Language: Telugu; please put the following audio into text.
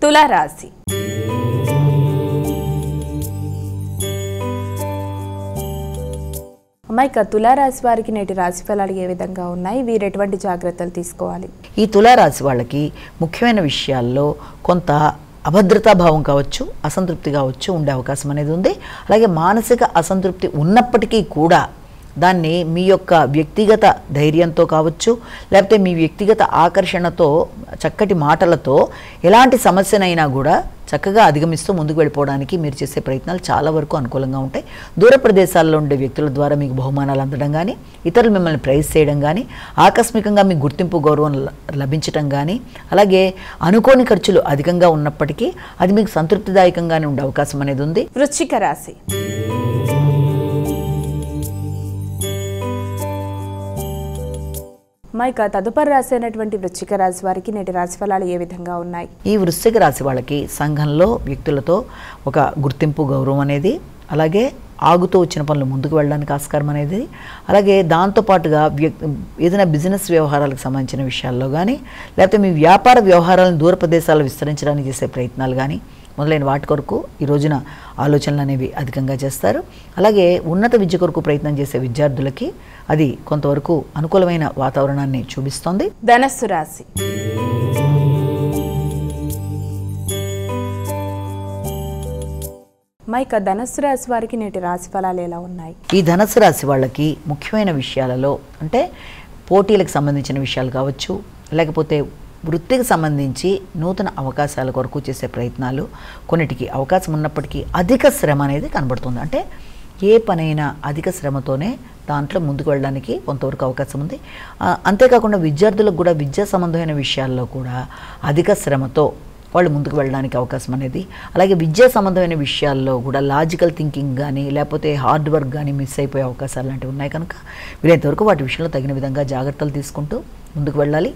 తులారాశి. అమ్మాయిక తులారాశి వారికి నేటి రాశి ఫలాలు ఏ విధంగా ఉన్నాయి, వీరు ఎటువంటి జాగ్రత్తలు తీసుకోవాలి? ఈ తులారాశి వాళ్ళకి ముఖ్యమైన విషయాల్లో కొంత అభద్రతా భావం కావచ్చు, అసంతృప్తి కావచ్చు ఉండే అవకాశం అనేది ఉంది. అలాగే మానసిక అసంతృప్తి ఉన్నప్పటికీ కూడా దాన్ని మీ యొక్క వ్యక్తిగత ధైర్యంతో కావచ్చు, లేకపోతే మీ వ్యక్తిగత ఆకర్షణతో, చక్కటి మాటలతో ఎలాంటి సమస్యనైనా కూడా చక్కగా అధిగమిస్తూ ముందుకు వెళ్ళిపోవడానికి మీరు చేసే ప్రయత్నాలు చాలా వరకు అనుకూలంగా ఉంటాయి. దూర ప్రదేశాల్లో ఉండే వ్యక్తుల ద్వారా మీకు బహుమానాలు అందడం కానీ, ఇతరులు మిమ్మల్ని ప్రైజ్ చేయడం కానీ, ఆకస్మికంగా మీకు గుర్తింపు గౌరవం లభించడం కానీ, అలాగే అనుకోని ఖర్చులు అధికంగా ఉన్నప్పటికీ అది మీకు సంతృప్తిదాయకంగానే ఉండే అవకాశం అనేది ఉంది. వృశ్చిక రాశి. మైక తదుపరి రాశి అయినటువంటి వృశ్చిక రాశి వారికి నేటి రాశి ఫలాలు ఏ విధంగా ఉన్నాయి? ఈ వృశ్చిక రాశి వాళ్ళకి సంఘంలో వ్యక్తులతో ఒక గుర్తింపు గౌరవం అనేది, అలాగే ఆగుతూ వచ్చిన పనులు ముందుకు వెళ్ళడానికి ఆస్కారం అనేది, అలాగే దాంతోపాటుగా ఏదైనా బిజినెస్ వ్యవహారాలకు సంబంధించిన విషయాల్లో కానీ, లేకపోతే మీ వ్యాపార వ్యవహారాలను దూర ప్రదేశాలు విస్తరించడానికి చేసే ప్రయత్నాలు కానీ మొదలైన వాటి కొరకు ఈ రోజున ఆలోచనలు అనేవి అధికంగా చేస్తారు. అలాగే ఉన్నత విద్య కొరకు ప్రయత్నం చేసే విద్యార్థులకి అది కొంతవరకు అనుకూలమైన వాతావరణాన్ని చూపిస్తోంది. ధనస్సు రాశి. మైక ధనస్సు రాశి వారికి నేటి రాశి ఫలాలు ఎలా ఉన్నాయి? ఈ ధనస్సు రాశి వాళ్ళకి ముఖ్యమైన విషయాలలో అంటే పోటీలకు సంబంధించిన విషయాలు కావచ్చు, లేకపోతే వృత్తికి సంబంధించి నూతన అవకాశాల కొరకు చేసే ప్రయత్నాలు కొన్నిటికి అవకాశం ఉన్నప్పటికీ అధిక శ్రమ అనేది కనబడుతుంది. అంటే ఏ పనైనా అధిక శ్రమతోనే దాంట్లో ముందుకు వెళ్ళడానికి కొంతవరకు అవకాశం ఉంది. అంతేకాకుండా విద్యార్థులకు కూడా విద్యా సంబంధమైన విషయాల్లో కూడా అధిక శ్రమతో వాళ్ళు ముందుకు వెళ్ళడానికి అవకాశం అనేది, అలాగే విద్యా సంబంధమైన విషయాల్లో కూడా లాజికల్ థింకింగ్ కానీ, లేకపోతే హార్డ్ వర్క్ కానీ మిస్ అయిపోయే అవకాశాలు లాంటివి ఉన్నాయి. కనుక వీలైనంతవరకు వాటి విషయంలో తగిన విధంగా జాగ్రత్తలు తీసుకుంటూ ముందుకు వెళ్ళాలి.